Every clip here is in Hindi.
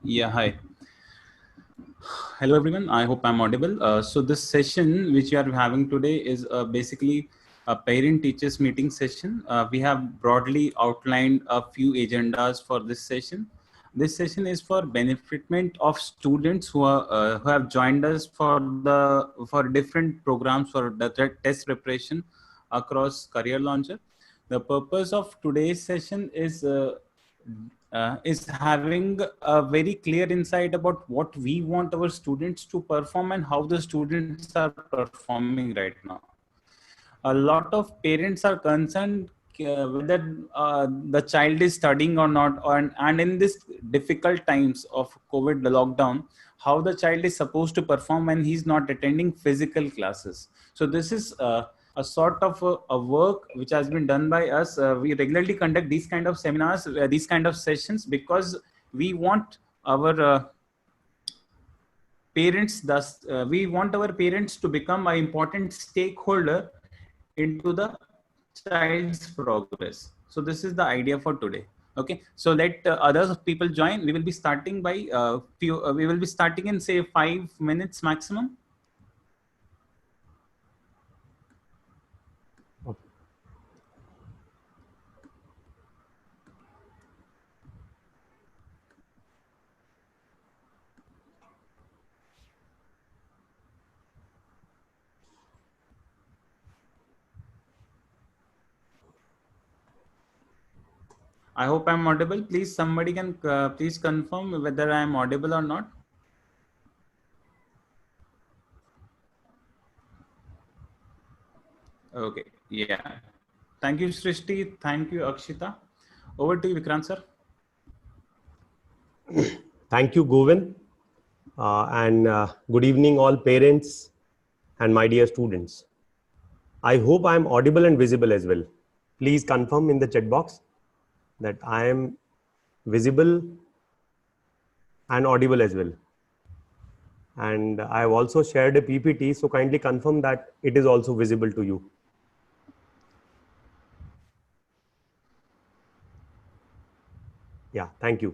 Yeah, hi. Hello, everyone. I hope I'm audible. So this session which we are having today is basically a parent-teachers meeting session. We have broadly outlined a few agendas for this session. This session is for benefitment of students who have joined us for different programs for the test preparation across Career Launcher. The purpose of today's session is having a very clear insight about what we want our students to perform and how the students are performing right now. A lot of parents are concerned whether the child is studying or not, and in this difficult times of COVID lockdown, how the child is supposed to perform when he's not attending physical classes. So this is a sort of a work which has been done by us. We regularly conduct these kind of seminars, these kind of sessions, because we want our parents thus we want our parents to become an important stakeholder into the child's progress. So this is the idea for today. Okay, so let other people join. We will be starting by we will be starting in say 5 minutes maximum. I hope I'm audible. Please, somebody can please confirm whether I am audible or not. Okay, yeah. Thank you, Srishti. Thank you, Akshita. Over to you, Vikrant sir. Thank you, Govind. And good evening, all parents and my dear students. I hope I am audible and visible as well. Please confirm in the chat box that I am visible and audible as well. And I have also shared a PPT, so kindly confirm that it is also visible to you. Yeah, thank you.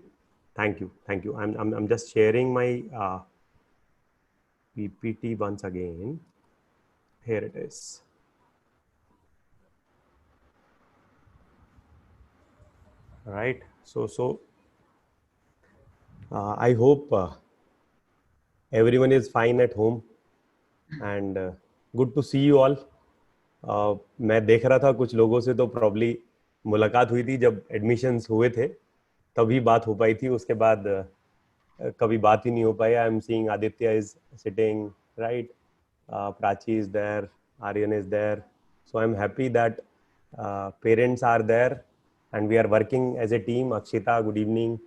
Thank you. Thank you. I'm just sharing my PPT once again. Here it is. All right. So I hope everyone is fine at home and good to see you all. मैं देख रहा था कुछ लोगों से तो प्रॉब्ली मुलाकात हुई थी जब एडमिशन्स हुए थे, तभी बात हो पाई थी. उसके बाद कभी बात ही नहीं हो पाई. I am seeing Aditya is sitting right, Prachi is there, Aryan is there. So I am happy that parents are there and we are working as a team. Akshita, good evening.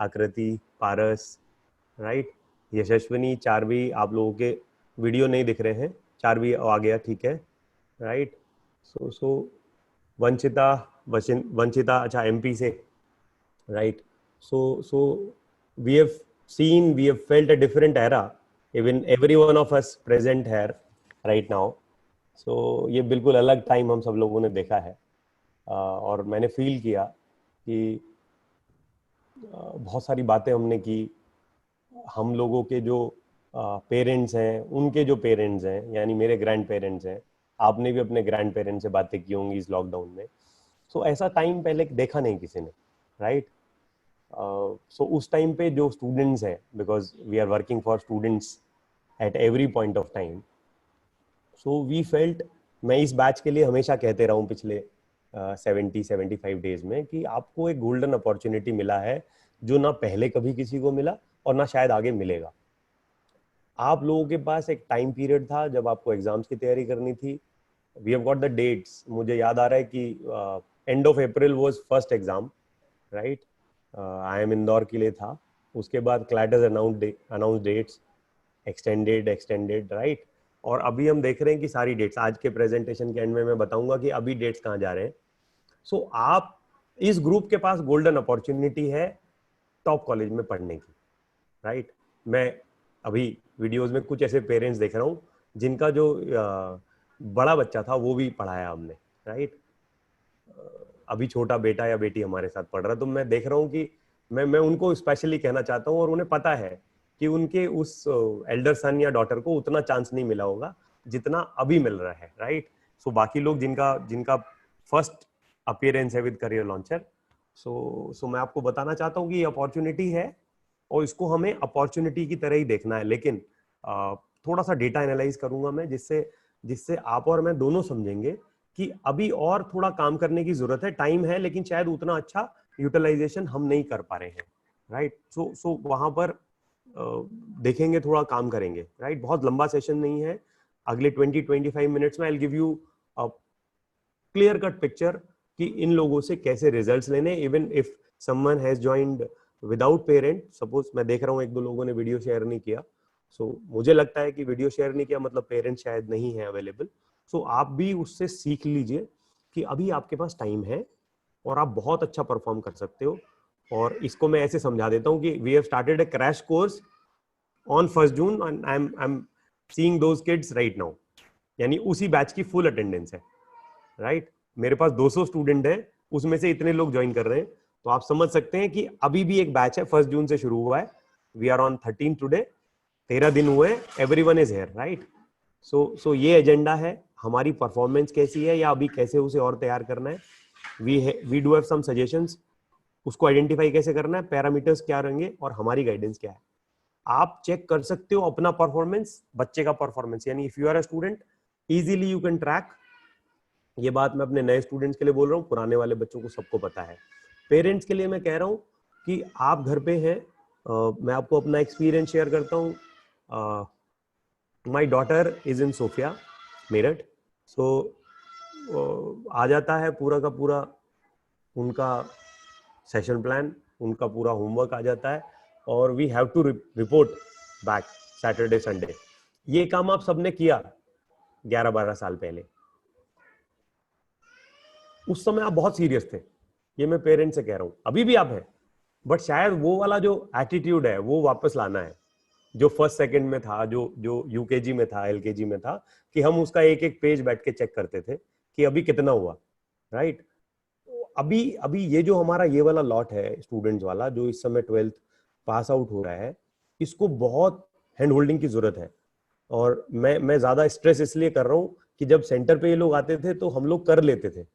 आकृति, पारस, राइट, यशस्विनी, चारवी. आप लोगों के वीडियो नहीं दिख रहे हैं. चारवी आ गया, ठीक है, राइट. सो वंशिता, वंशिता अच्छा एमपी से, right. So we have seen, we have felt a different era, even every one of us present here right now. So ये बिल्कुल अलग टाइम हम सब लोगों ने देखा है. और मैंने फील किया कि बहुत सारी बातें हमने की. हम लोगों के जो पेरेंट्स हैं, उनके जो पेरेंट्स हैं, यानी मेरे ग्रैंड पेरेंट्स हैं, आपने भी अपने ग्रैंड पेरेंट्स से बातें की होंगी इस लॉकडाउन में. सो ऐसा टाइम पहले देखा नहीं किसी ने, राइट. सो उस टाइम पे जो स्टूडेंट्स हैं, because we are working for students at every point of time, so we felt. मैं इस बैच के लिए हमेशा कहते रहा हूँ पिछले 70-75 डेज में कि आपको एक गोल्डन अपॉर्चुनिटी मिला है जो ना पहले कभी किसी को मिला और ना शायद आगे मिलेगा. आप लोगों के पास एक टाइम पीरियड था जब आपको एग्जाम्स की तैयारी करनी थी. We have got the dates. मुझे याद आ रहा है कि end of April was first exam, right. I M Indore के लिए था. उसके बाद CLAT has announce dates, extended, right. और अभी हम देख रहे हैं कि सारी डेट्स, आज के प्रेजेंटेशन के एंड में मैं बताऊंगा कि अभी डेट्स कहाँ जा रहे हैं. सो आप इस ग्रुप के पास गोल्डन अपॉर्चुनिटी है टॉप कॉलेज में पढ़ने की, राइट. मैं अभी वीडियोस में कुछ ऐसे पेरेंट्स देख रहा हूँ जिनका जो बड़ा बच्चा था वो भी पढ़ाया हमने, राइट. अभी छोटा बेटा या बेटी हमारे साथ पढ़ रहा है. तो मैं देख रहा हूँ कि मैं उनको स्पेशली कहना चाहता हूँ, और उन्हें पता है कि उनके उस एल्डर सन या डॉटर को उतना चांस नहीं मिला होगा जितना अभी मिल रहा है, राइट। सो बाकी लोग जिनका फर्स्ट अपीयरेंस है विद करियर लॉन्चर, सो मैं आपको बताना चाहता हूँ कि ये अपॉर्चुनिटी है और इसको हमें अपॉर्चुनिटी की तरह ही देखना है। लेकिन थोड़ा सा डेटा एनालाइज करूंगा मैं, जिससे आप और मैं दोनों समझेंगे कि अभी और थोड़ा काम करने की जरूरत है। टाइम है लेकिन शायद उतना अच्छा यूटिलाइजेशन हम नहीं कर पा रहे हैं, राइट। सो वहां पर देखेंगे, थोड़ा काम करेंगे, राइट। बहुत लंबा सेशन नहीं है, अगले 20-25 मिनट्स में I will give you a clear cut picture कि इन लोगों से कैसे रिजल्ट्स लेने। Even if someone has joined without parent, suppose मैं देख रहा हूँ 1-2 लोगों ने वीडियो शेयर नहीं किया, सो मुझे लगता है कि वीडियो शेयर नहीं किया मतलब पेरेंट शायद नहीं है अवेलेबल। सो आप भी उससे सीख लीजिए कि अभी आपके पास टाइम है और आप बहुत अच्छा परफॉर्म कर सकते हो। और इसको मैं ऐसे समझा देता हूँ कि we have started a crash course on 1 June and I am seeing those kids right now, यानी उसी बैच की फुल अटेंडेंस है, राइट। मेरे पास 200 स्टूडेंट है, उसमें से इतने लोग ज्वाइन कर रहे हैं, तो आप समझ सकते हैं कि अभी भी एक बैच है, 1 जून से शुरू हुआ है, वी आर ऑन 13 टुडे, 13 दिन हुए, एवरीवन इज हियर, राइट। सो ये एजेंडा है, हमारी परफॉर्मेंस कैसी है या अभी कैसे उसे और तैयार करना है। We do have some suggestions, उसको आइडेंटिफाई कैसे करना है, पैरामीटर्स क्या रहेंगे और हमारी गाइडेंस क्या है। आप चेक कर सकते हो अपना परफॉर्मेंस, बच्चे का परफॉर्मेंस, यानी if you are a student easily you can track. ये बात मैं अपने नए स्टूडेंट्स के लिए बोल रहा हूँ, पुराने वाले बच्चों को सबको पता है। पेरेंट्स के लिए मैं कह रहा हूँ कि आप घर पे हैं, मैं आपको अपना एक्सपीरियंस शेयर करता हूँ। My daughter is in Sophia Meerut, so आ जाता है पूरा का पूरा उनका सेशन प्लान, उनका पूरा होमवर्क आ जाता है और we have to report back Saturday Sunday. ये काम आप सबने किया 11-12 साल पहले, उस समय आप बहुत सीरियस थे, ये मैं पेरेंट्स से कह रहा हूं, अभी भी आप हैं, बट शायद वो वाला जो एटीट्यूड है वो वापस लाना है जो फर्स्ट सेकंड में था, जो यूकेजी में था, एलकेजी में था, कि हम उसका एक एक पेज बैठ के चेक करते थे कि अभी कितना हुआ, राइट। अभी ये जो हमारा ये वाला लॉट है स्टूडेंट्स वाला, जो इस समय 12th पास आउट हो रहा है, इसको बहुत हैंड होल्डिंग की जरूरत है। और मैं ज्यादा स्ट्रेस इसलिए कर रहा हूँ कि जब सेंटर पे ये लोग आते थे तो हम लोग कर लेते थे,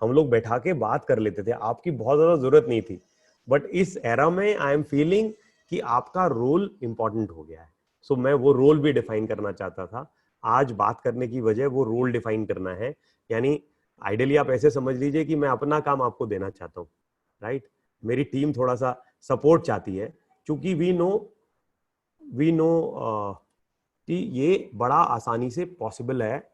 हम लोग बैठा के बात कर लेते थे, आपकी बहुत ज्यादा जरूरत नहीं थी। बट इस एरा में आई एम फीलिंग कि आपका रोल इंपॉर्टेंट हो गया है। सो मैं वो रोल भी डिफाइन करना चाहता था, आज बात करने की वजह वो रोल डिफाइन करना है। यानी आइडियली आप ऐसे समझ लीजिए कि मैं अपना काम आपको देना चाहता हूँ, राइट। मेरी टीम थोड़ा सा सपोर्ट चाहती है, क्योंकि वी नो कि ये बड़ा आसानी से पॉसिबल है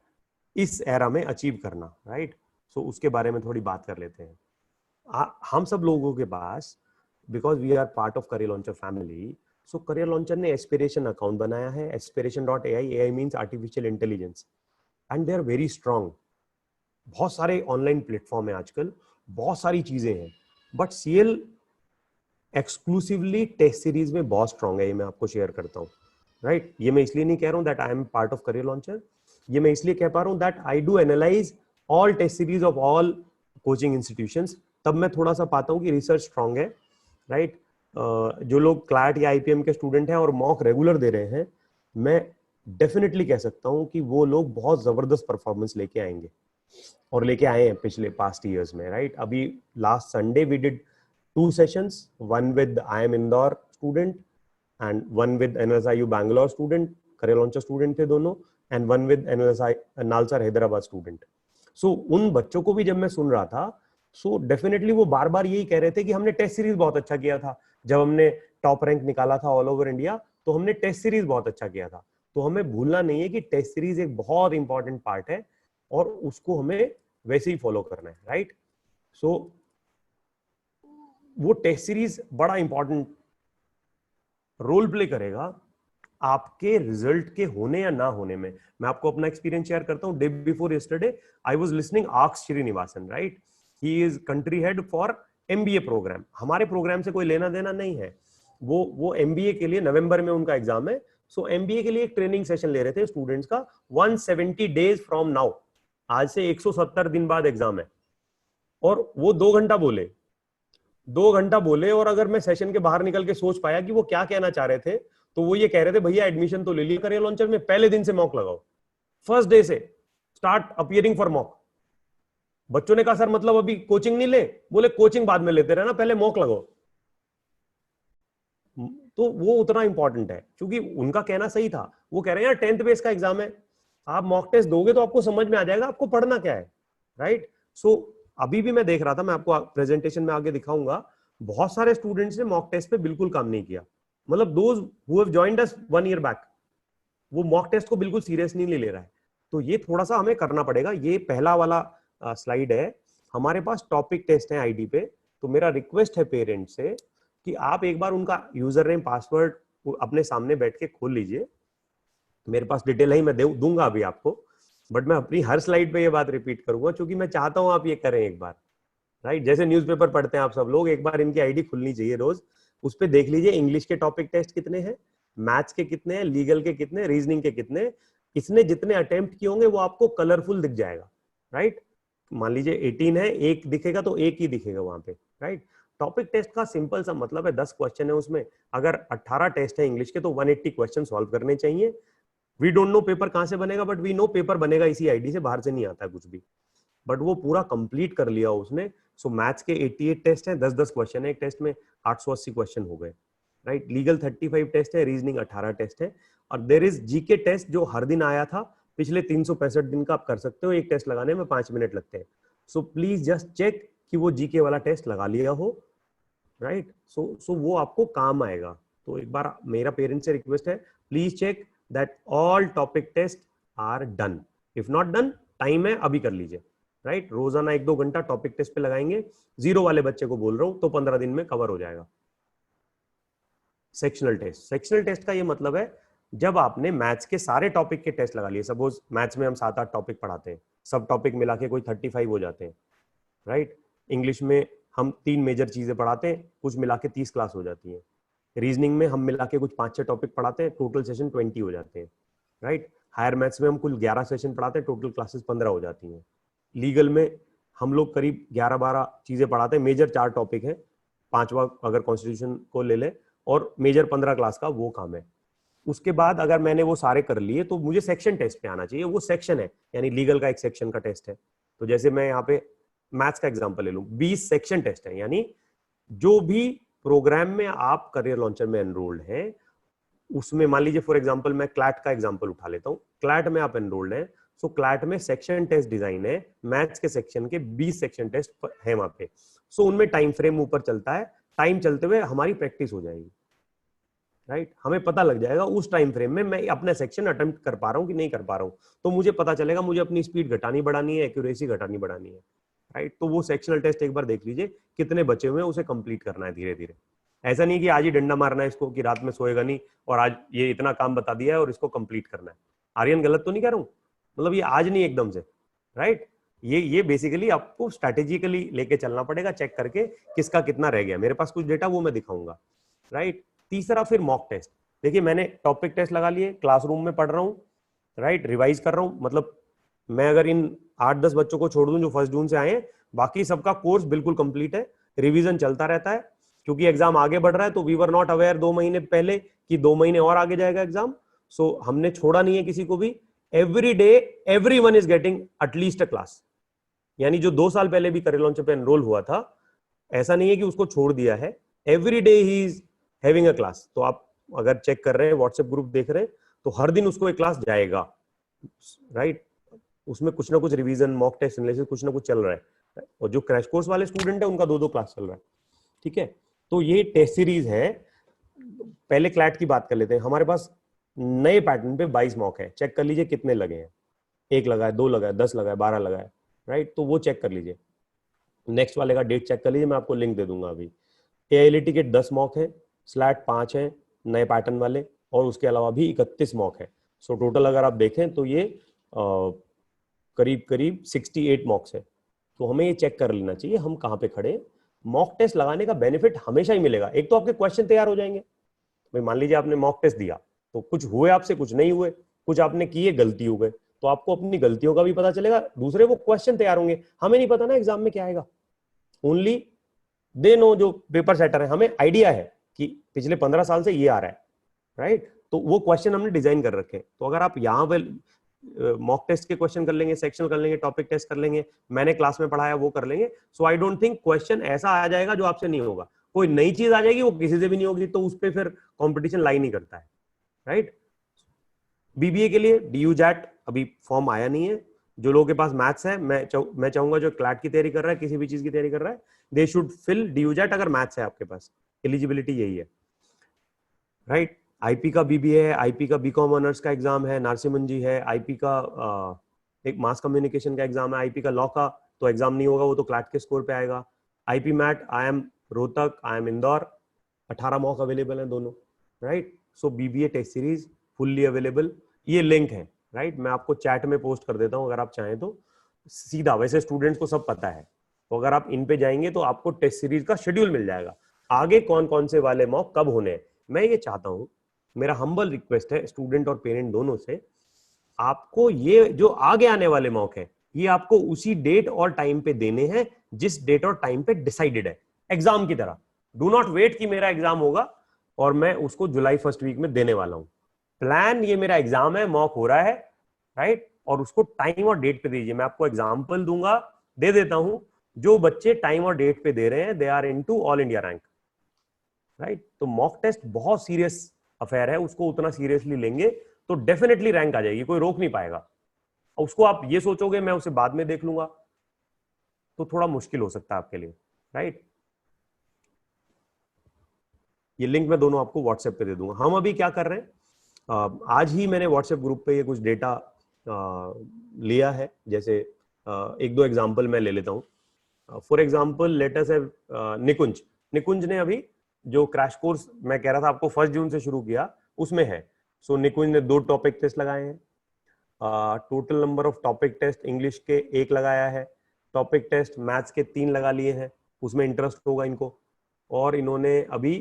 इस एरा में अचीव करना, राइट। सो उसके बारे में थोड़ी बात कर लेते हैं। हम सब लोगों के पास, because we are part of career launcher family, so career launcher ने एस्पिरेशन अकाउंट बनाया है, aspiration.ai। AI means artificial intelligence, and they are very strong. बहुत सारे ऑनलाइन प्लेटफॉर्म है आजकल, बहुत सारी चीजें हैं, but CL exclusively test series में बहुत स्ट्रांग है, ये मैं आपको शेयर करता हूँ, राइट। ये मैं इसलिए नहीं कह रहा हूँ that I am part of career launcher, ये मैं इसलिए कह पा रहा हूँ that I do analyze all test series of all coaching institutions, तब मैं थोड़ा सा पाता हूँ कि रिसर्च स्ट्रांग है, राइट। जो लोग क्लैट या आईपीएम के स्टूडेंट हैं और मॉक रेगुलर दे रहे हैं, मैं डेफिनेटली कह सकता हूँ कि वो लोग बहुत जबरदस्त परफॉर्मेंस लेके आएंगे और लेके आए हैं पिछले पास्ट ईयर्स में, राइट। अभी last Sunday we did 2 sessions, one with IIM Indore student and one with NLSIU Bangalore student, career launcher student थे दोनों, and one with NALSA Hyderabad student. So उन बच्चों को भी जब मैं सुन रहा था, सो डेफिनेटली वो बार बार यही कह रहे थे कि हमने टेस्ट सीरीज बहुत अच्छा किया था, जब हमने टॉप रैंक निकाला था ऑल ओवर इंडिया, तो हमने टेस्ट सीरीज बहुत अच्छा किया था। तो हमें भूलना नहीं है कि टेस्ट सीरीज एक बहुत इंपॉर्टेंट पार्ट है और उसको हमें वैसे ही फॉलो करना है, राइट। सो वो टेस्ट सीरीज बड़ा इंपॉर्टेंट रोल प्ले करेगा आपके रिजल्ट के होने या ना होने में। मैं आपको अपना एक्सपीरियंस शेयर करता हूं। Day before yesterday I was listening आक्स Srinivasan, right. He is country head for MBA programme. हमारे प्रोग्राम से कोई लेना देना नहीं है, वो एमबीए के लिए नवंबर में उनका एग्जाम है। सो एमबीए के लिए एक ट्रेनिंग सेशन ले रहे थे स्टूडेंट्स का, 170 डेज फ्रॉम नाउ, आज से 170 दिन बाद एग्जाम है, और वो 2 घंटा बोले। 2 घंटा बोले, और अगर मैं सेशन के बाहर निकल के सोच पाया कि वो क्या कहना चाह रहे थे, तो वो ये कह रहे थे भैया एडमिशन तो ले लिया करियर लॉन्चर में, पहले दिन से मॉक लगाओ, फर्स्ट डे से स्टार्ट अपीयरिंग फॉर मॉक। बच्चों ने कहा सर मतलब अभी कोचिंग नहीं ले, बोले कोचिंग बाद में लेते रहना, पहले मॉक लगाओ। तो वो उतना इंपॉर्टेंट है, क्योंकि उनका कहना सही था। वो कह रहे हैं यार 10th बेस का एग्जाम है, आप मॉक टेस्ट दोगे तो आपको समझ में आ जाएगा आपको पढ़ना क्या है, राइट। सो अभी भी मैं देख रहा था, मैं आपको प्रेजेंटेशन में आगे दिखाऊंगा, बहुत सारे स्टूडेंट्स ने मॉक टेस्ट पे बिल्कुल काम नहीं किया। मतलब those who have joined us 1 year back, वो मॉक टेस्ट को बिल्कुल सीरियस नहीं ले रहा है। तो ये थोड़ा सा हमें करना पड़ेगा। ये पहला वाला स्लाइड है, हमारे पास टॉपिक टेस्ट है आईडी पे। तो मेरा रिक्वेस्ट है पेरेंट से कि आप एक बार उनका यूजर नेम पासवर्ड अपने सामने बैठ के खोल लीजिए। मेरे पास डिटेल है, मैं दूंगा अभी आपको, बट मैं अपनी हर स्लाइड पे ये बात रिपीट करूंगा, क्योंकि मैं चाहता हूं आप ये करें एक बार, राइट। जैसे न्यूज़पेपर पढ़ते हैं आप सब लोग, एक बार इनकी आईडी खुलनी चाहिए रोज, उस पर देख लीजिए इंग्लिश के टॉपिक टेस्ट कितने हैं, मैथ्स के कितने हैं, लीगल के कितने, रीजनिंग के कितने, इसने जितने अटेम्प्ट किए होंगे वो आपको कलरफुल दिख जाएगा, राइट। मान लीजिए 18 है, एक दिखेगा तो एक ही दिखेगा वहां पे, राइट। टॉपिक टेस्ट का सिंपल सा मतलब है 10 क्वेश्चन है उसमें, अगर 18 टेस्ट है इंग्लिश के तो 180 क्वेश्चन सॉल्व करने चाहिए। वी डोंट नो पेपर कहां से बनेगा, बट वी नो पेपर बनेगा इसी आईडी से, बाहर से नहीं आता कुछ भी। बट वो पूरा कंप्लीट कर लिया उसने। सो मैथ्स के 88 टेस्ट हैं, 10-10 क्वेश्चन है एक टेस्ट में, 880 क्वेश्चन हो गए, राइट। लीगल 35 टेस्ट है, रीजनिंग 18 टेस्ट है, और देर इज जीके टेस्ट जो हर दिन आया था पिछले 365 दिन का, आप कर सकते हो, एक टेस्ट लगाने में 5 मिनट लगते हैं। सो प्लीज जस्ट चेक कि वो जीके वाला टेस्ट लगा लिया हो, राइट। सो वो आपको काम आएगा। तो एक बार मेरा पेरेंट से रिक्वेस्ट है, please check that all topic test are done. If not done, time है अभी कर लीजिए, राइट। रोजाना 1-2 घंटा टॉपिक टेस्ट पे लगाएंगे। 0 वाले बच्चे को बोल रहा हूं, तो 15 दिन में कवर हो जाएगा। सेक्शनल टेस्ट, सेक्शनल टेस्ट का ये मतलब है जब आपने मैथ्स के सारे टॉपिक के टेस्ट लगा लिए, सपोज मैथ्स में हम 7-8 टॉपिक पढ़ाते हैं, सब टॉपिक मिला के कोई 35 हो जाते हैं, राइट। इंग्लिश में हम 3 मेजर चीजें पढ़ाते हैं, कुछ मिला के 30 क्लास हो जाती है। रीजनिंग में हम मिला के कुछ 5-6 टॉपिक पढ़ाते हैं, टोटल सेशन 20 हो जाते हैं, राइट। हायर मैथ्स में हम कुल 11 सेशन पढ़ाते हैं, टोटल क्लासेस 15 हो जाती हैं। लीगल में हम लोग करीब 11-12 चीजें पढ़ाते हैं, मेजर 4 टॉपिक है, 5वां अगर कॉन्स्टिट्यूशन को ले ले, और मेजर 15 क्लास का वो काम है। उसके बाद अगर मैंने वो सारे कर लिए तो मुझे सेक्शन टेस्ट पे आना चाहिए। वो सेक्शन है, यानी लीगल का एक सेक्शन का टेस्ट है। तो जैसे मैं यहाँ पे मैथ्स का एग्जांपल ले लूं, 20 सेक्शन टेस्ट है, यानी जो भी प्रोग्राम में आप करियर लॉन्चर में एनरोल्ड हैं, उसमें मान लीजिए फॉर एग्जांपल मैं क्लैट का एग्जांपल उठा लेता हूं, क्लैट में आप एनरोल्ड हैं, सो क्लैट में सेक्शन टेस्ट डिजाइन है, मैथ्स के सेक्शन के 20 सेक्शन टेस्ट है वहां पे। सो उनमें टाइम फ्रेम ऊपर चलता है, टाइम चलते हुए हमारी प्रैक्टिस हो जाएगी, राइट। हमें पता लग जाएगा उस टाइम फ्रेम में मैं अपना सेक्शन अटेम्प्ट कर पा रहा हूं कि नहीं कर पा रहा हूं, तो मुझे पता चलेगा मुझे अपनी स्पीड घटानी बढ़ानी है, एक्यूरेसी घटानी बढ़ानी है, राइट। तो वो सेक्शनल टेस्ट एक बार देख लीजिए कितने बचे हुए हैं, उसे कंप्लीट करना है धीरे धीरे। ऐसा नहीं कि आज ही डंडा मारना है इसको कि रात में सोएगा नहीं और आज ये इतना काम बता दिया है और इसको कंप्लीट करना है। आर्यन गलत तो नहीं कह रहा हूं, मतलब ये आज नहीं एकदम से, राइट। ये बेसिकली आपको स्ट्रेटेजिकली लेके चलना पड़ेगा, चेक करके किसका कितना रह गया। मेरे पास कुछ डेटा वो मैं दिखाऊंगा, राइट। तीसरा फिर मॉक टेस्ट। देखिए मैंने टॉपिक टेस्ट लगा लिए, क्लासरूम में पढ़ रहा हूँ, राइट, रिवाइज कर रहा हूँ। मतलब मैं अगर इन 8-10 बच्चों को छोड़ दूं जो फर्स्ट जून से आए हैं, बाकी सबका कोर्स बिल्कुल कंप्लीट है, रिवीजन चलता रहता है, क्योंकि एग्जाम आगे बढ़ रहा है। तो वी वर नॉट अवेयर 2 महीने पहले कि 2 महीने और आगे जाएगा एग्जाम। सो हमने छोड़ा नहीं है किसी को भी। Every day everyone is getting at least a class. यानी जो 2 साल पहले भी करियर लॉन्चर पे एनरोल हुआ था, ऐसा नहीं है कि उसको छोड़ दिया है, every day he is having a class. तो आप अगर चेक कर रहे हैं, व्हाट्सएप ग्रुप देख रहे हैं, तो हर दिन उसको एक क्लास जाएगा, राइट। उसमें कुछ ना कुछ रिवीजन, मॉक टेस्ट, एनालिसिस कुछ ना कुछ चल रहा है। और जो क्रैश कोर्स वाले स्टूडेंट है उनका 2-2 क्लास चल रहा है, ठीक है। तो ये टेस्ट सीरीज है। पहले क्लैट की बात कर लेते हैं। हमारे पास नए पैटर्न पे 22 मॉक है, चेक कर लीजिए कितने लगे हैं। 1 लगा है, 2 लगा है, 10 लगा है, 12 लगा है, राइट। तो वो चेक कर लीजिए। नेक्स्ट वाले का डेट चेक कर लीजिए, मैं आपको लिंक दे दूंगा अभी। एआईएलटी के 10 मॉक है, स्लैट 5 है नए पैटर्न वाले, और उसके अलावा भी 31 मॉक है। सो टोटल अगर आप देखें तो ये करीब करीब 68 मॉक्स है। तो हमें ये चेक कर लेना चाहिए हम कहाँ पे खड़े हैं। मॉक टेस्ट लगाने का बेनिफिट हमेशा ही मिलेगा। एक तो आपके क्वेश्चन तैयार हो जाएंगे। भाई मान लीजिए आपने मॉक टेस्ट दिया, तो कुछ हुए आपसे, कुछ नहीं हुए, कुछ आपने किए गलती हो गए, तो आपको अपनी गलतियों का भी पता चलेगा। दूसरे वो क्वेश्चन तैयार होंगे, हमें नहीं पता ना एग्जाम में क्या आएगा। ओनली दे नो, जो पेपर सेटर है, हमें आइडिया है कि पिछले 15 साल से ये आ रहा है, राइट? तो वो क्वेश्चन हमने डिजाइन कर रखे हैं। तो अगर आप यहाँ पे मॉक टेस्ट के क्वेश्चन कर लेंगे, सेक्शनल कर लेंगे, टॉपिक टेस्ट कर लेंगे, मैंने क्लास में पढ़ाया वो कर लेंगे, सो आई डोंट थिंक क्वेश्चन ऐसा आ जाएगा जो आपसे नहीं होगा। कोई नई चीज आ जाएगी वो किसी से भी नहीं होगी, तो उस पर फिर कॉम्पिटिशन लाई नहीं करता है, राइट? बीबीए के लिए डीयू जैट अभी फॉर्म आया नहीं है। जो लोगों के पास मैथ्स है, मैं चाहूंगा जो क्लैट की तैयारी कर रहा है, किसी भी चीज की तैयारी कर रहा है, they should fill DU JAT अगर मैथ्स है आपके पास। एलिजिबिलिटी यही है, राइट? आईपी का बीबीए है, आईपी का बीकॉम ऑनर्स का एग्जाम है, नारसिमन जी है, आईपी का एक मास कम्युनिकेशन का एग्जाम है, आईपी का लॉ का तो एग्जाम नहीं होगा, वो तो क्लैट के स्कोर पे आएगा। IP MAT, I M Rohtak, I M Indore, 18 mock available है दोनों, right? So BBA test series fully available, ये लिंक है, राइट? मैं आपको चैट में पोस्ट कर देता हूँ अगर आप चाहें तो सीधा। वैसे स्टूडेंट्स को सब पता है, तो अगर आप इन पे जाएंगे तो आपको टेस्ट सीरीज का शेड्यूल मिल जाएगा, आगे कौन कौन से वाले मॉक कब होने हैं। मैं ये चाहता हूँ, मेरा हम्बल रिक्वेस्ट है स्टूडेंट और पेरेंट दोनों से, आपको ये जो आगे आने वाले मॉक है ये आपको उसी डेट और टाइम पे देने हैं जिस डेट और टाइम पे डिसाइडेड है, एग्जाम की तरह। डू नॉट वेट कि मेरा एग्जाम होगा और मैं उसको जुलाई फर्स्ट वीक में देने वाला हूं। प्लान ये मेरा एग्जाम है, मॉक हो रहा है, राइट? और उसको टाइम और डेट पे दीजिए। मैं आपको एग्जाम्पल दूंगा, दे देता हूं। जो बच्चे टाइम और डेट पे दे रहे हैं they are into all India rank, right? तो मॉक टेस्ट बहुत सीरियस अफेयर है, उसको उतना सीरियसली लेंगे तो डेफिनेटली रैंक आ जाएगी, कोई रोक नहीं पाएगा। उसको आप ये सोचोगे मैं उसे बाद में देख लूंगा तो थोड़ा मुश्किल हो सकता है आपके लिए, राइट? ये लिंक मैं दोनों आपको व्हाट्सएप पे दे दूंगा। हम अभी क्या कर रहे हैं, आज ही मैंने व्हाट्सएप ग्रुप पे ये कुछ डेटा लिया है। जैसे एक दो एग्जांपल मैं ले लेता हूँ। For example let us have Nikunj ने अभी जो क्रैश कोर्स मैं कह रहा था आपको 1 जून से शुरू किया उसमें है। सो निकुंज ने 2 टॉपिक टेस्ट लगाए हैं। Total number of topic test English के 1 लगाया है, टॉपिक टेस्ट मैथ्स के 3 लगा लिए हैं, उसमें इंटरेस्ट होगा इनको। और इन्होंने अभी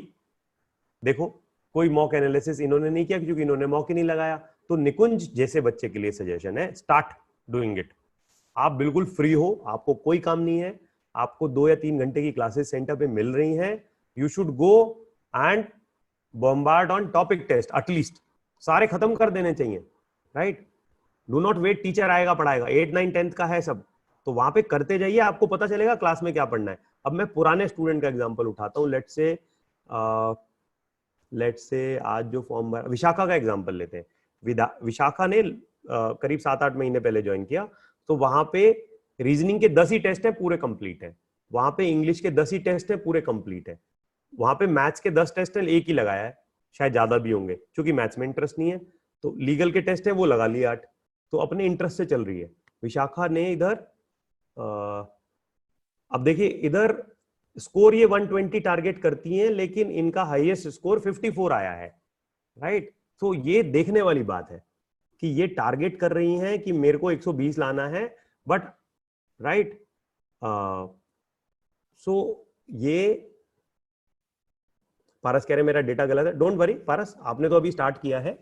देखो कोई मॉक एनालिसिस इन्होंने नहीं किया क्योंकि इन्होंने मॉक ही नहीं लगाया। तो निकुंज जैसे बच्चे के लिए सजेशन है, स्टार्ट डूइंग इट। आप बिल्कुल फ्री हो, आपको कोई काम नहीं है, आपको 2 या 3 घंटे की क्लासेस सेंटर पे मिल रही हैं, you should go and bombard on topic test, at least सारे खत्म कर देने चाहिए, right? Do not wait teacher आएगा पढ़ाएगा, 8, 9, 10th का है सब, तो वहां पे करते जाइए, आपको पता चलेगा क्लास में क्या पढ़ना है। अब मैं पुराने स्टूडेंट का एग्जांपल उठाता हूँ। लेट्स से आज जो फॉर्म भरा, विशाखा का एग्जांपल लेते हैं। विशाखा ने करीब 7-8 महीने पहले ज्वाइन किया, तो वहां पे रीजनिंग के 10 ही टेस्ट है पूरे कंप्लीट है, वहां पे इंग्लिश के 10 ही टेस्ट है पूरे कंप्लीट है, वहां पे मैथ्स के 10 टेस्ट है, 1 ही लगाया है, शायद ज्यादा भी होंगे क्योंकि मैथ्स में इंटरेस्ट नहीं है। तो लीगल के टेस्ट है वो लगा लिए 8, तो अपने इंटरेस्ट से चल रही है। विशाखा ने इधर अब देखिए इधर स्कोर ये 120 टारगेट करती हैं, लेकिन इनका हाईएस्ट स्कोर 54 आया है, राइट? तो ये देखने वाली बात है कि ये टारगेट कर रही हैं कि मेरे को 120 लाना है, बट राइट सो ये पारस कह रहे मेरा डेटा गलत है। डोंट वरी पारस, आपने तो अभी स्टार्ट किया है,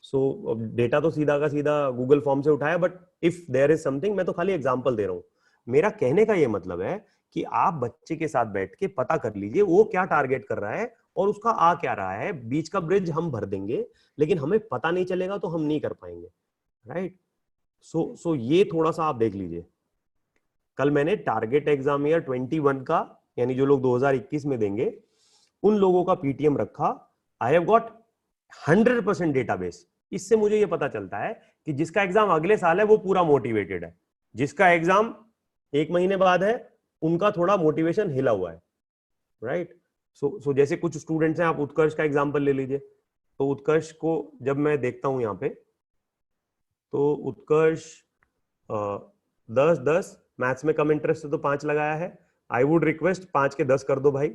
सो डेटा तो सीधा का सीधा गूगल फॉर्म से उठाया, but if there is something, मैं तो खाली एग्जांपल दे रहा हूं। मेरा कहने का ये मतलब है कि आप बच्चे के साथ बैठ के पता कर लीजिए वो क्या टारगेट कर रहा है और उसका आ क्या रहा है। बीच का ब्रिज हम भर देंगे, लेकिन हमें पता नहीं चलेगा तो हम नहीं कर पाएंगे, राइट? सो ये थोड़ा सा आप देख लीजिए। कल मैंने टारगेट एग्जाम ईयर 21 का, यानी जो लोग 2021 में देंगे उन लोगों का पीटीएम रखा। I have got 100% database. इससे मुझे ये पता चलता है कि जिसका एग्जाम अगले साल है वो पूरा मोटिवेटेड है, जिसका एग्जाम 1 महीने बाद है उनका थोड़ा मोटिवेशन हिला हुआ है, राइट? सो जैसे कुछ स्टूडेंट्स हैं, आप उत्कर्ष का एग्जांपल ले लीजिए। तो उत्कर्ष को जब मैं देखता हूं यहाँ पे, तो उत्कर्ष 10 मैथ्स में कम इंटरेस्ट है तो 5 लगाया है। आई वुड रिक्वेस्ट 5 के 10 कर दो भाई,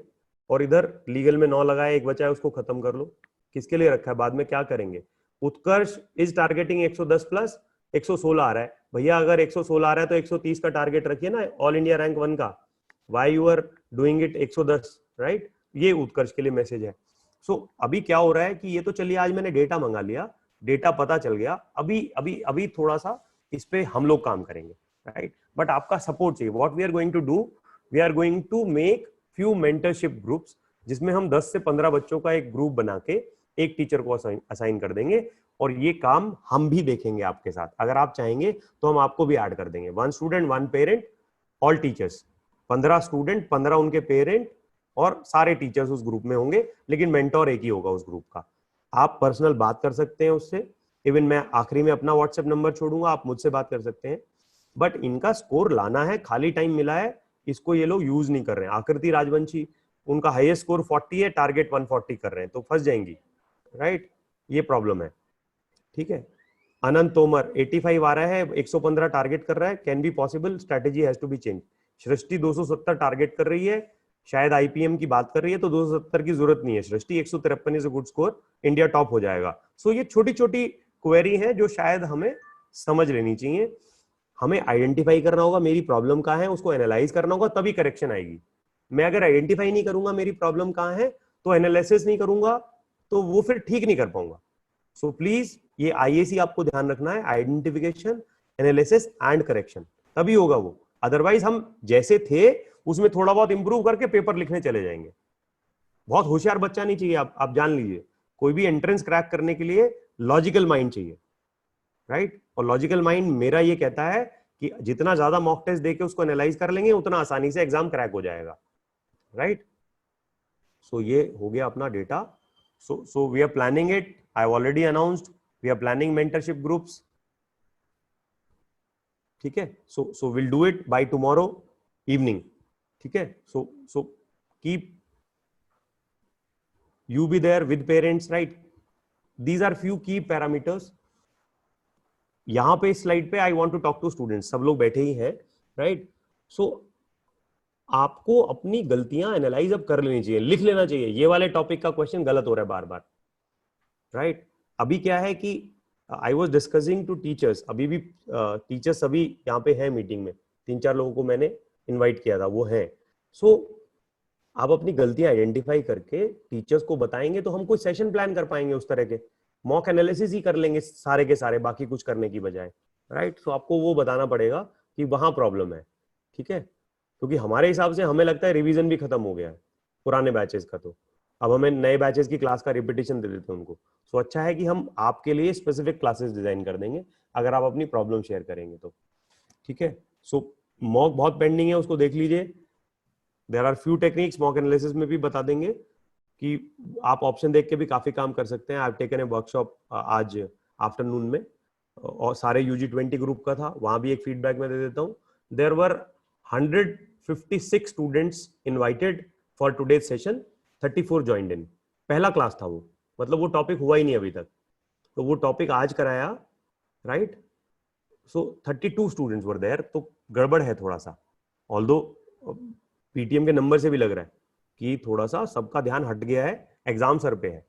और इधर लीगल में 9 लगाया, 1 बचा है उसको खत्म कर लो। किसके लिए रखा है, बाद में क्या करेंगे? उत्कर्ष इज टारगेटिंग 110 प्लस 116 आ रहा है भैया। अगर 116 आ रहा है तो 130 का टारगेट रखिए ना ऑल इंडिया रैंक 1 का। Why you are doing it 110, right? ये उत्कर्ष के लिए मैसेज है। सो अभी क्या हो रहा है कि ये तो चलिए आज मैंने डेटा मंगा लिया, डेटा पता चल गया, अभी अभी अभी थोड़ा सा इस पे हम लोग काम करेंगे, राइट? बट आपका सपोर्ट चाहिए। What we are going to do, we are going to make few mentorship groups, जिसमें हम 10 से 15 बच्चों का एक ग्रुप बना के एक टीचर को असाइन कर देंगे, और ये काम हम भी देखेंगे आपके साथ। अगर आप चाहेंगे तो हम आपको भी ऐड कर देंगे। 1 student 1 parent, all teachers, 15 student 15 उनके पेरेंट, और सारे टीचर्स उस ग्रुप में होंगे, लेकिन मेंटोर एक ही होगा उस ग्रुप का। आप पर्सनल बात कर सकते हैं उससे, इवन मैं आखिरी में अपना व्हाट्सएप नंबर छोड़ूंगा, आप मुझसे बात कर सकते हैं। बट इनका स्कोर लाना है, खाली टाइम मिला है, इसको ये लोग यूज नहीं कर रहे हैं। आकृति राजवंशी, उनका हाईएस्ट स्कोर 40 है, टारगेट 140 कर रहे हैं, तो फंस जाएंगी, राइट? ये प्रॉब्लम है, ठीक है। अनंत तोमर 85 आ रहा है, 115 टारगेट कर रहा है, can be possible, strategy has to be change. Srishti 270 target कर रही है, शायद आईपीएम की बात कर रही है, तो 270 की जरूरत नहीं है। सृष्टि 153 is a good score, India top हो जाएगा। सो ये छोटी छोटी क्वेरी है जो शायद हमें समझ लेनी चाहिए। हमें आइडेंटिफाई करना होगा मेरी प्रॉब्लम कहाँ है, उसको एनालाइज करना होगा, तभी करेक्शन आएगी। मैं अगर आइडेंटिफाई नहीं करूंगा मेरी प्रॉब्लम कहाँ है, तो एनालिसिस नहीं करूंगा, तो वो फिर ठीक नहीं कर पाऊंगा। सो प्लीज ये आईएसी आपको ध्यान रखना है, आइडेंटिफिकेशन, एनालिसिस एंड करेक्शन, तभी होगा वो। अदरवाइज हम जैसे थे उसमें थोड़ा बहुत इंप्रूव करके पेपर लिखने चले जाएंगे। बहुत होशियार बच्चा नहीं चाहिए, आप जान लीजिए। कोई भी एंट्रेंस क्रैक करने के लिए लॉजिकल माइंड चाहिए, राइट? और लॉजिकल माइंड मेरा ये कहता है कि जितना ज्यादा मॉक टेस्ट देके उसको एनालाइज कर लेंगे, उतना आसानी से एग्जाम क्रैक हो जाएगा, राइट? सो ये हो गया अपना data. So we are planning it, I have already announced, we are planning mentorship groups, ठीक है। So will do it by tomorrow evening, ठीक है। So keep you be there with parents, right? These are few key parameters. यहां पे स्लाइड पे I want to talk to students, सब लोग बैठे ही हैं, राइट? सो आपको अपनी गलतियां एनालाइज अब कर लेनी चाहिए, लिख लेना चाहिए। ये वाले टॉपिक का क्वेश्चन गलत हो रहा है बार बार, राइट? अभी क्या है कि I was discussing to teachers, अभी भी टीचर्स अभी यहाँ पे है मीटिंग में, 3-4 लोगों को मैंने इन्वाइट किया था, वो है। सो आप अपनी गलतियां आइडेंटिफाई करके टीचर्स को बताएंगे तो हम कोई सेशन प्लान कर पाएंगे उस तरह के, मॉक एनालिसिस ही कर लेंगे सारे के सारे, बाकी कुछ करने की बजाय, राइट? तो आपको वो बताना पड़ेगा कि वहां प्रॉब्लम है, ठीक है। क्योंकि हमारे हिसाब से हमें लगता है रिवीजन भी खत्म हो गया है पुराने बैचेस का, तो अब हमें नए बैचेस की क्लास का रिपीटेशन दे देते हैं उनको। सो अच्छा है कि हम आपके लिए स्पेसिफिक क्लासेस डिजाइन कर देंगे अगर आप अपनी प्रॉब्लम शेयर करेंगे तो, ठीक है। सो मॉक बहुत पेंडिंग है, उसको देख लीजिए। There are few techniques, mock analysis में भी बता देंगे कि आप ऑप्शन देख के भी काफी काम कर सकते हैं। I have taken a workshop आज आफ्टरनून में, और सारे UG20 ग्रुप का था, वहां भी एक फीडबैक मैं दे देता हूँ। There were 156 students invited for today's session, 34 joined in. पहला क्लास था वो, मतलब वो टॉपिक हुआ ही नहीं अभी तक, तो वो टॉपिक आज कराया, right? So 32 students were there, तो गड़बड़ है थोड़ा सा। ऑल्दो पीटीएम के नंबर से भी लग रहा है कि थोड़ा सा सबका ध्यान हट गया है, एग्जाम सर पे है,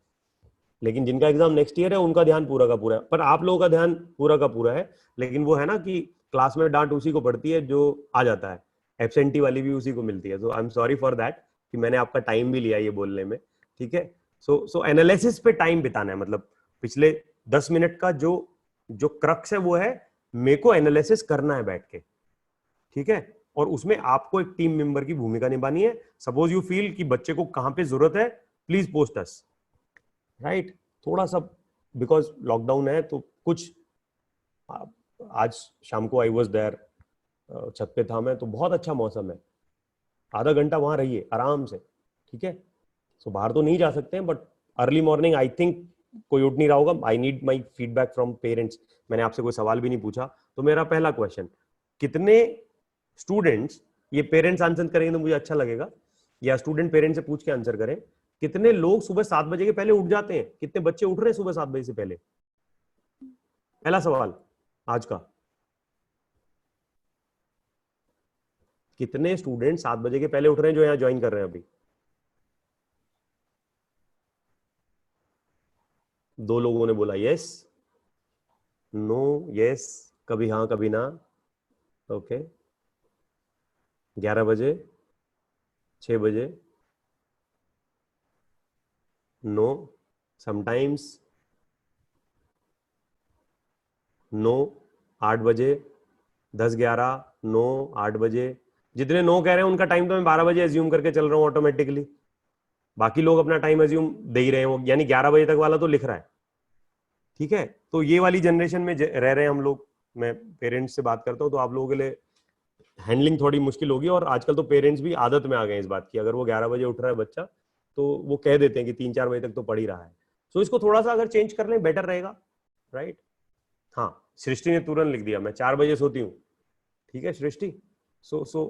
लेकिन जिनका एग्जाम नेक्स्ट ईयर है उनका ध्यान पूरा का पूरा है। पर आप लोगों का ध्यान पूरा का पूरा है, लेकिन वो है ना कि क्लास में डांट उसी को पड़ती है जो आ जाता है, एब्सेंटी वाली भी उसी को मिलती है। So I am sorry for that कि मैंने आपका टाइम भी लिया ये बोलने में, ठीक है। सो एनालिसिस पे टाइम बिताना है, मतलब पिछले 10 मिनट का जो जो क्रक्स है वो है, मेरे को एनालिसिस करना है बैठ के, ठीक है। और उसमें आपको एक टीम मेंबर की भूमिका निभानी है। सपोज यू फील कि बच्चे को कहां पे जरूरत है, प्लीज पोस्ट अस, राइट? थोड़ा सा बिकॉज लॉकडाउन है तो कुछ, आज शाम को आई वॉज देयर, छत पे था मैं, तो बहुत अच्छा मौसम है, आधा घंटा वहां रहिए आराम से, ठीक है। सो बाहर तो नहीं जा सकते हैं, but early morning I think कोई उठ नहीं रहा होगा। I need my feedback from parents. मैंने आपसे कोई सवाल भी नहीं पूछा, तो मेरा पहला क्वेश्चन, कितने स्टूडेंट्स, ये पेरेंट्स आंसर करेंगे तो मुझे अच्छा लगेगा, या स्टूडेंट पेरेंट्स से पूछ के आंसर करें, कितने लोग सुबह 7 बजे के पहले उठ जाते हैं? कितने बच्चे उठ रहे हैं सुबह 7 बजे से पहले? पहला सवाल आज का, कितने स्टूडेंट 7 बजे के पहले उठ रहे हैं जो यहाँ ज्वाइन कर रहे हैं अभी? 2 लोगों ने बोला यस, नो, यस, कभी हाँ कभी ना, ओके। 11 बजे, 6 बजे, नो, समटाइम्स, नो, 8 बजे, 10-11, नो, 8 बजे। जितने नो कह रहे हैं उनका टाइम तो मैं 12 बजे एज्यूम करके चल रहा हूँ ऑटोमेटिकली, बाकी लोग अपना टाइम एज्यूम दे ही रहे हैं, यानी 11 बजे तक वाला तो लिख रहा है। ठीक है, तो ये वाली जनरेशन में रह रहे हैं हम लोग। मैं पेरेंट्स से बात करता हूँ तो आप लोगों के लिए हैंडलिंग थोड़ी मुश्किल होगी, और आजकल तो पेरेंट्स भी आदत में आ गए इस बात की, अगर वो 11 बजे उठ रहा है बच्चा तो वो कह देते हैं कि 3-4 बजे तक तो पढ़ ही रहा है। सो इसको थोड़ा सा अगर चेंज कर लें बेटर रहेगा, राइट। हाँ, सृष्टि ने तुरंत लिख दिया मैं 4 बजे सोती हूँ। ठीक है सृष्टि, सो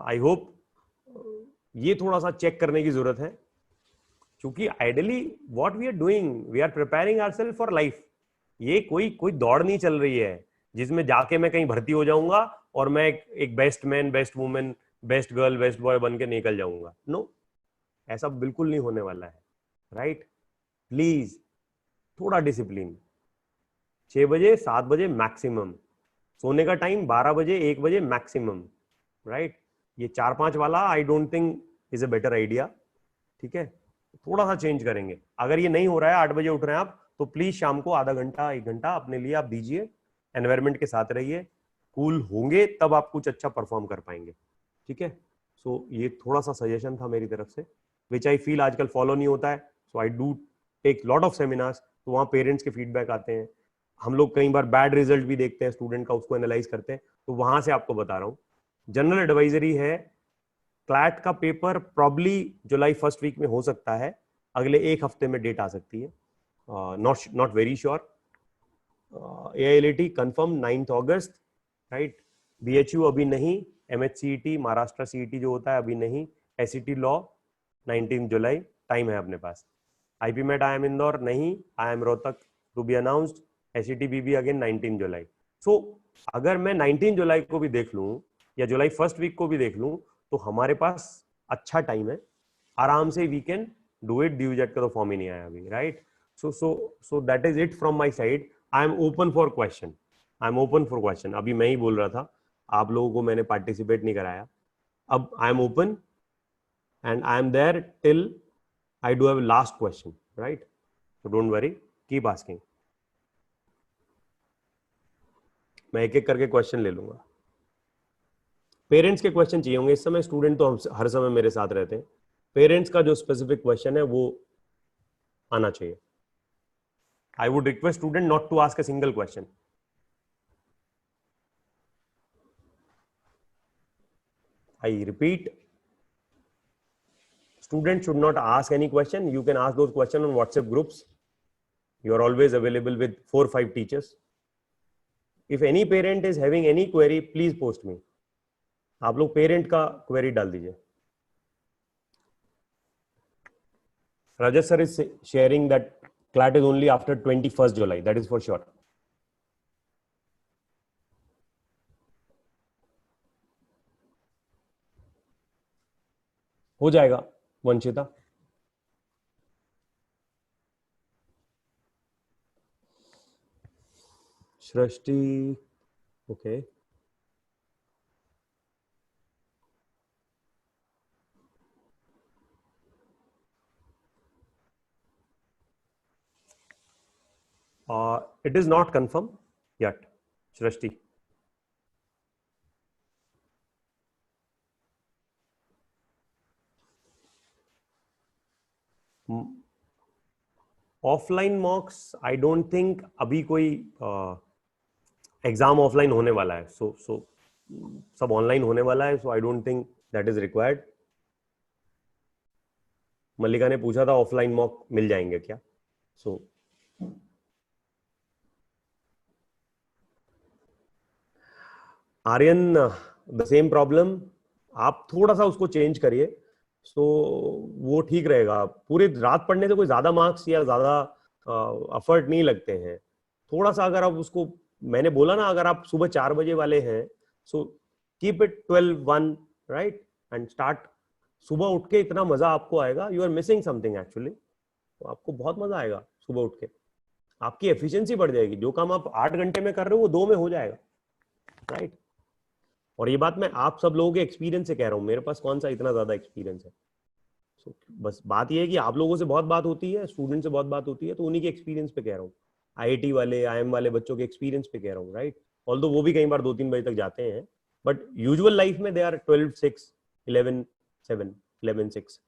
आई होप ये थोड़ा सा चेक करने की जरूरत है, क्योंकि ideally what we are doing, we are preparing ourselves for life. ये कोई दौड़ नहीं चल रही है जिसमें जाके मैं कहीं भर्ती हो जाऊंगा और मैं एक best man, best women, best girl, best boy बन के निकल जाऊंगा। नो, ऐसा बिल्कुल नहीं होने वाला है, राइट। प्लीज थोड़ा डिसिप्लिन। 6 बजे 7 बजे मैक्सिमम, सोने का टाइम 12 बजे 1 बजे मैक्सिमम, राइट। ये 4-5 वाला आई don't think is a better idea. ठीक है, थोड़ा सा चेंज करेंगे। अगर ये नहीं हो रहा है, 8 बजे उठ रहे हैं आप, तो प्लीज शाम को आधा घंटा 1 घंटा अपने लिए आप दीजिए, एनवायरमेंट के साथ रहिए, कूल होंगे तब आप कुछ अच्छा परफॉर्म कर पाएंगे। ठीक है, सो ये थोड़ा सा सजेशन था मेरी तरफ से, विच आई फील आजकल फॉलो नहीं होता है। So I do take lot of seminars, तो वहाँ पेरेंट्स के फीडबैक आते हैं, हम लोग कई बार बैड रिजल्ट भी देखते हैं स्टूडेंट का, उसको एनालाइज करते हैं, तो वहां से आपको बता रहा हूँ। जनरल एडवाइजरी है, क्लैट का पेपर प्रॉब्ली जुलाई फर्स्ट वीक में हो सकता है, अगले 1 हफ्ते में डेट आ सकती है, not very sure. AILAT confirm 9 August, right. BHU अभी नहीं, MHCET महाराष्ट्र CET जो होता है अभी नहीं, SET लॉ 19 जुलाई, टाइम है अपने पास। IPMET IIM इंदौर नहीं, IIM Rohtak to be announced, SET BB again 19 July. So अगर मैं 19 जुलाई को भी देख लूं या जुलाई फर्स्ट वीक को भी देख लूं, तो हमारे पास अच्छा टाइम है, आराम से we can do it. DUJET का तो फॉर्म ही नहीं आया अभी, right. So that is it from my side. I am open for question, I am open for question. अभी मैं ही बोल रहा था, आप लोगों को मैंने पार्टिसिपेट नहीं कराया, अब I am open and I am there till I do have a last question, right? So don't worry, keep asking. मैं एक एक करके क्वेश्चन ले लूंगा। पेरेंट्स के क्वेश्चन चाहिए होंगे इस समय, स्टूडेंट तो हर समय मेरे साथ रहते हैं, पेरेंट्स का जो स्पेसिफिक क्वेश्चन है वो आना चाहिए। I would request student not to ask a single question. I repeat, student should not ask any question. You can ask those questions on WhatsApp groups. You are always available with 4-5 teachers. If any parent is having any query, please post me. आप लोग पेरेंट का क्वेरी डाल दीजिए। Rajat sir is sharing that CLAT is only after 21st July. That is for sure. हो जाएगा Vanshita. Srishti, okay. It is not confirmed yet, Srishti. Offline mocks I don't think अभी कोई एग्जाम ऑफलाइन होने वाला है, सो सब ऑनलाइन होने वाला है, so I don't think that is required. Mallika ने पूछा था ऑफलाइन मॉक मिल जाएंगे क्या, so Aryan the same problem, आप थोड़ा सा उसको चेंज करिए, सो वो ठीक रहेगा। पूरी रात पढ़ने से कोई ज्यादा मार्क्स या ज्यादा एफर्ट नहीं लगते हैं। थोड़ा सा अगर आप उसको, मैंने बोला ना, अगर आप सुबह 4 बजे वाले हैं, so keep it 12-1, right, and start. सुबह उठ के इतना मजा आपको आएगा, you are missing something actually, तो आपको बहुत मजा आएगा सुबह उठ के, आपकी एफिशिएंसी बढ़ जाएगी। जो काम आप 8 घंटे में कर रहे हो वो 2 में हो जाएगा, राइट। और ये बात मैं आप सब लोगों के एक्सपीरियंस से कह रहा हूँ, मेरे पास कौन सा इतना ज्यादा एक्सपीरियंस है। So, बस बात ये है कि आप लोगों से बहुत बात होती है, स्टूडेंट से बहुत बात होती है, तो उन्हीं के एक्सपीरियंस पे कह रहा हूँ, IIT वाले IIM वाले बच्चों के एक्सपीरियंस पे कह रहा हूँ, राइट। ऑल्दो वो भी कई बार 2-3 बजे तक जाते हैं, बट यूजुअल लाइफ में they are 12-6, 11-7, 11-6,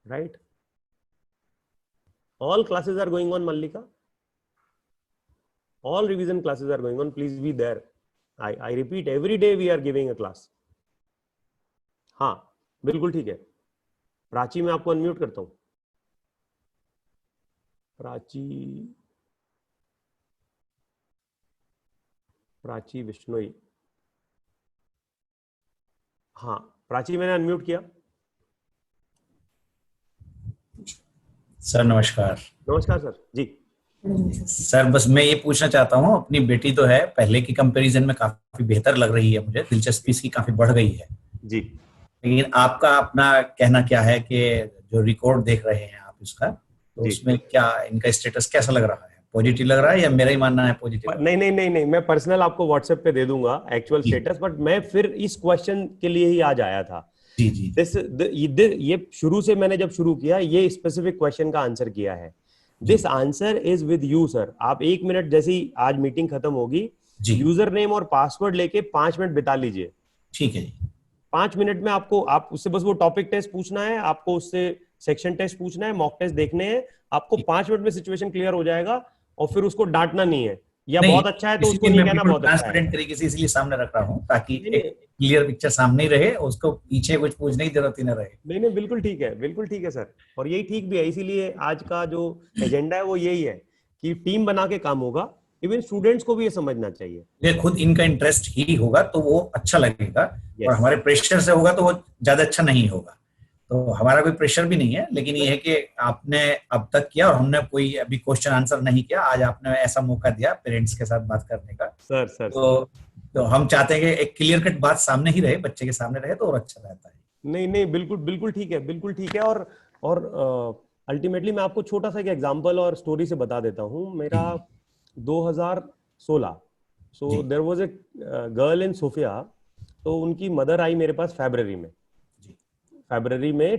right? All classes are going on, Mallika. All revision classes are going on. Please be there. I repeat, every day we are giving a class. हाँ, बिल्कुल ठीक है. प्राची, मैं आपको अनम्यूट करता हूँ. प्राची विश्नोई. हाँ, प्राची मैंने अनम्यूट किया. सर नमस्कार. नमस्कार सर जी. सर बस मैं ये पूछना चाहता हूँ, अपनी बेटी तो है पहले की कंपैरिजन में काफी बेहतर लग रही है, मुझे दिलचस्पी इसकी काफी बढ़ गई है जी. लेकिन आपका अपना कहना क्या है कि जो रिकॉर्ड देख रहे हैं आप इसका, तो उसमें क्या इनका स्टेटस कैसा लग रहा है? पॉजिटिव लग रहा है या मेरा ही मानना है पॉजिटिव? नहीं, मैं पर्सनल आपको व्हाट्सएप पे दे दूंगा एक्चुअल स्टेटस, बट मैं फिर इस क्वेश्चन के लिए ही आज आया था. जी जी. ये शुरू से मैंने जब शुरू किया ये स्पेसिफिक क्वेश्चन का आंसर किया है. This answer is with you sir. आप 1 मिनट, जैसी आज मीटिंग खत्म होगी, यूजर नेम और पासवर्ड लेके 5 मिनट बिता लीजिए. ठीक है. 5 मिनट में आप उससे बस वो टॉपिक टेस्ट पूछना है, आपको उससे सेक्शन टेस्ट पूछना है, मॉक टेस्ट देखने हैं. आपको 5 मिनट में सिचुएशन क्लियर हो जाएगा और फिर उसको डांटना नहीं है, या बहुत अच्छा है तो उसको नहीं कहना बहुत अच्छा है. ट्रांसपेरेंट तरीके से इसलिए सामने रख रहा हूँ ताकि एक क्लियर पिक्चर सामने ही रहे, उसको पीछे कुछ पूछने की जरूरत ही न रहे. नहीं, बिल्कुल ठीक है, बिल्कुल ठीक है सर. और यही ठीक भी है. इसीलिए आज का जो एजेंडा है वो यही है कि टीम बना के काम होगा. इवन स्टूडेंट्स को भी ये समझना चाहिए. ये खुद इनका इंटरेस्ट ही होगा तो वो अच्छा लगेगा. और हमारे प्रेशर से होगा तो वो ज्यादा अच्छा नहीं होगा. तो हमारा कोई प्रेशर भी नहीं है, लेकिन ये है कि आपने अब तक किया और हमने कोई अभी क्वेश्चन आंसर नहीं किया. आज आपने ऐसा मौका दिया पेरेंट्स के साथ बात करने का. सर तो हम चाहते हैं कि एक क्लियर कट बात सामने ही रहे, बच्चे के सामने रहे तो और अच्छा रहता है. नहीं, बिल्कुल ठीक है, बिल्कुल ठीक है. और अल्टीमेटली मैं आपको छोटा सा एक एग्जांपल और स्टोरी से बता देता हूँ. मेरा 2016, so there was a girl in Sofia. तो उनकी मदर आई मेरे पास फरवरी में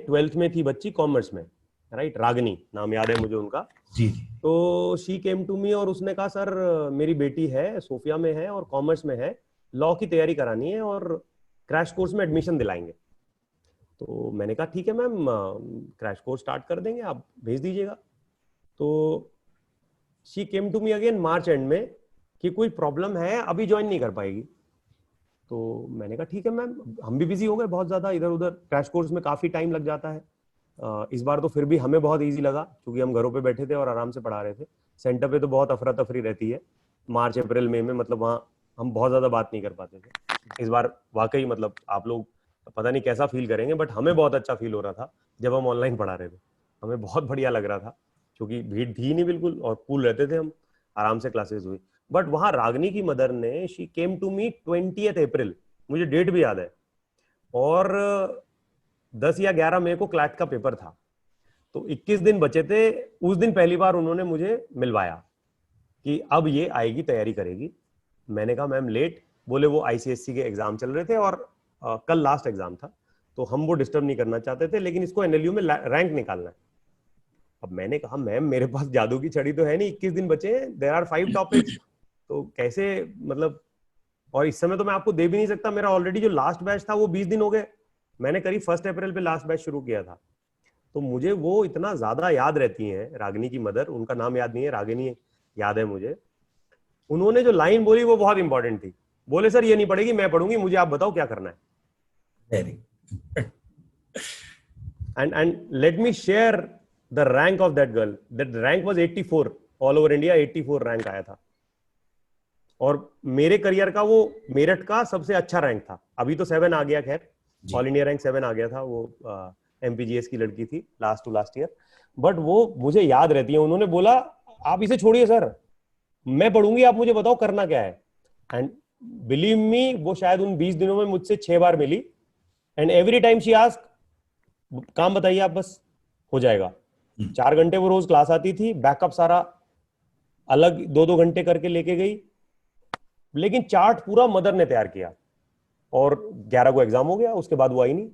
12th में थी बच्ची, कॉमर्स में, राइट? रागनी नाम याद है मुझे उनका. जी. तो शी केम टू मी और उसने कहा सर मेरी बेटी है, सोफिया में है और कॉमर्स में है, लॉ की तैयारी करानी है और क्रैश कोर्स में एडमिशन दिलाएंगे. तो मैंने कहा ठीक है मैम, क्रैश कोर्स स्टार्ट कर देंगे, आप भेज दीजिएगा. तो she came to me again March end में कि कोई प्रॉब्लम है, अभी ज्वाइन नहीं कर पाएगी. तो मैंने कहा ठीक है मैम. हम भी बिजी हो गए बहुत ज्यादा, इधर उधर क्रैश कोर्स में काफी टाइम लग जाता है. इस बार तो फिर भी हमें बहुत इजी लगा क्योंकि हम घरों पे बैठे थे और आराम से पढ़ा रहे थे. सेंटर पे तो बहुत अफरा तफरी रहती है मार्च अप्रैल मई में, मतलब वहाँ हम बहुत ज्यादा बात नहीं कर पाते थे. इस बार वाकई मतलब आप लोग पता नहीं कैसा फील करेंगे, बट हमें बहुत अच्छा फील हो रहा था जब हम ऑनलाइन पढ़ा रहे थे. हमें बहुत बढ़िया लग रहा था क्योंकि भीड़ थी नहीं बिल्कुल और कूल रहते थे हम, आराम से क्लासेस हुई. बट वहां रागनी की मदर ने, she came to me 20th अप्रैल, मुझे डेट भी याद है, और 10 या 11 मई को क्लैट का पेपर था. तो 21 दिन बचे थे. उस दिन पहली बार उन्होंने मुझे मिलवाया कि अब ये आएगी, तैयारी करेगी. मैंने कहा मैम लेट. बोले वो ICSE के एग्जाम चल रहे थे और कल लास्ट एग्जाम था, तो हम वो डिस्टर्ब नहीं करना चाहते थे, लेकिन इसको NLU में रैंक निकालना है. अब मैंने कहा मैम मेरे पास जादू की छड़ी तो है नहीं, 21 दिन बचे हैं, देयर आर 5 टॉपिक्स, तो कैसे मतलब. और इस समय तो मैं आपको दे भी नहीं सकता, मेरा ऑलरेडी जो लास्ट बैच था वो 20 दिन हो गए. मैंने करीब 1 अप्रैल पे लास्ट बैच शुरू किया था. तो मुझे वो इतना ज्यादा याद रहती हैं, रागिनी की मदर, उनका नाम याद नहीं है, रागिनी याद है मुझे. उन्होंने जो लाइन बोली वो बहुत इंपॉर्टेंट थी. बोले सर ये नहीं पढ़ेगी, मैं पढ़ूंगी, मुझे आप बताओ क्या करना है. And let me share the rank of that girl. That rank was 84 all over India. 84 rank आया था और मेरे करियर का वो मेरठ का सबसे अच्छा रैंक था. अभी तो 7 आ गया, खैर ऑल इंडिया रैंक 7 आ गया था. वो MPGS की लड़की थी, last to last year. But वो मुझे याद रहती है. उन्होंने बोला आप इसे छोड़िए सर, मैं पढ़ूंगी, आप मुझे बताओ करना क्या है. एंड बिलीव मी, वो शायद उन 20 दिनों में मुझसे 6 बार मिली. And every time she ask काम बताइए आप, बस हो जाएगा. 4 घंटे वो रोज क्लास आती थी, बैकअप सारा अलग 2-2 घंटे करके लेके गई. लेकिन चार्ट पूरा मदर ने तैयार किया और 11 को एग्जाम हो गया. उसके बाद वो आई नहीं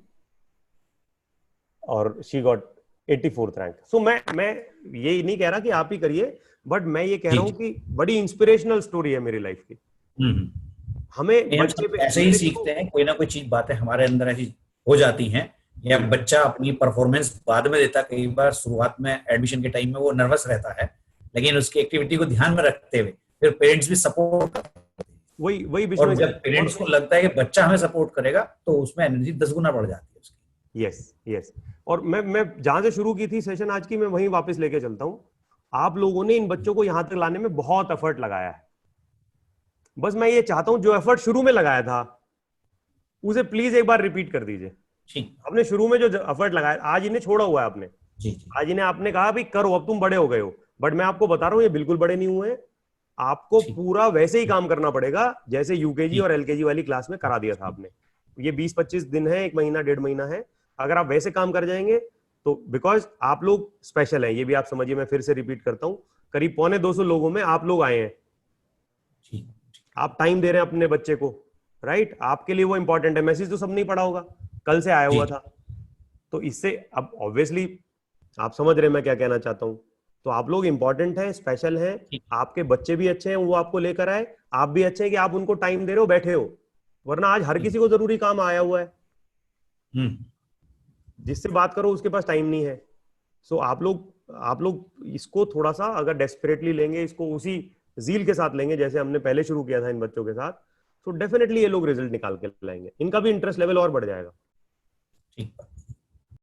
और शी गॉट 84th रैंक. सो मैं ये नहीं कह रहा कि आप ही करिए, बट मैं ये कह रहा हूं कि बड़ी इंस्पिरेशनल स्टोरी है मेरी लाइफ की. हमें हम बच्चे पे ऐसे ही सीखते हैं, कोई ना कोई चीज बातें हमारे अंदर ऐसी हो जाती हैं, या बच्चा अपनी परफॉर्मेंस बाद में देता, कई बार शुरुआत में एडमिशन के टाइम में वो नर्वस रहता है, लेकिन उसकी एक्टिविटी को ध्यान में रखते हुए फिर पेरेंट्स भी सपोर्ट करते हैं। वही और जब पेरेंट्स को लगता है कि बच्चा हमें सपोर्ट करेगा तो उसमें एनर्जी 10 गुना बढ़ जाती है उसकी। यस। और मैं जहां से शुरू की थी सेशन आज की, मैं वहीं वापस लेके चलता हूं। आप लोगों ने इन बच्चों को यहां तक लाने में बहुत एफर्ट लगाया है। बस मैं ये चाहता हूं जो एफर्ट शुरू में लगाया था उसे प्लीज एक बार रिपीट कर दीजिए। आपने शुरू में जो एफर्ट लगाया, आज इन्हें छोड़ा हुआ है आपने, आज इन्हें आपने कहा भाई करो, अब तुम बड़े हो गए हो, बट मैं आपको बता रहा हूं ये बिल्कुल बड़े नहीं हुए। आपको पूरा वैसे ही काम करना पड़ेगा जैसे यूकेजी और एलकेजी वाली क्लास में करा दिया था आपने। ये 20-25 दिन है, 1 महीना 1.5 महीना है, अगर आप वैसे काम कर जाएंगे तो, बिकॉज आप लोग स्पेशल हैं, ये भी आप समझिए, मैं फिर से रिपीट करता हूं, करीब 250 लोगों में आप लोग आए हैं, आप टाइम दे रहे हैं अपने बच्चे को, राइट? आपके लिए वो इंपॉर्टेंट है। मैसेज तो सब नहीं पढ़ा होगा, कल से आया हुआ था, तो इससे अब ऑब्वियसली आप समझ रहे हैं मैं क्या कहना चाहता हूं। तो आप लोग इंपॉर्टेंट हैं, स्पेशल हैं, आपके बच्चे भी अच्छे हैं, वो आपको लेकर आए, आप भी अच्छे हैं कि आप उनको टाइम दे रहे हो, बैठे हो, वरना आज हर किसी को जरूरी काम आया हुआ है, जिससे बात करो उसके पास टाइम नहीं है। सो आप लोग इसको थोड़ा सा अगर डेस्परेटली लेंगे, इसको उसी जील के साथ लेंगे जैसे हमने पहले शुरू किया था इन बच्चों के साथ, तो डेफिनेटली ये लोग रिजल्ट निकाल के लाएंगे, इनका भी इंटरेस्ट लेवल और बढ़ जाएगा। ठीक।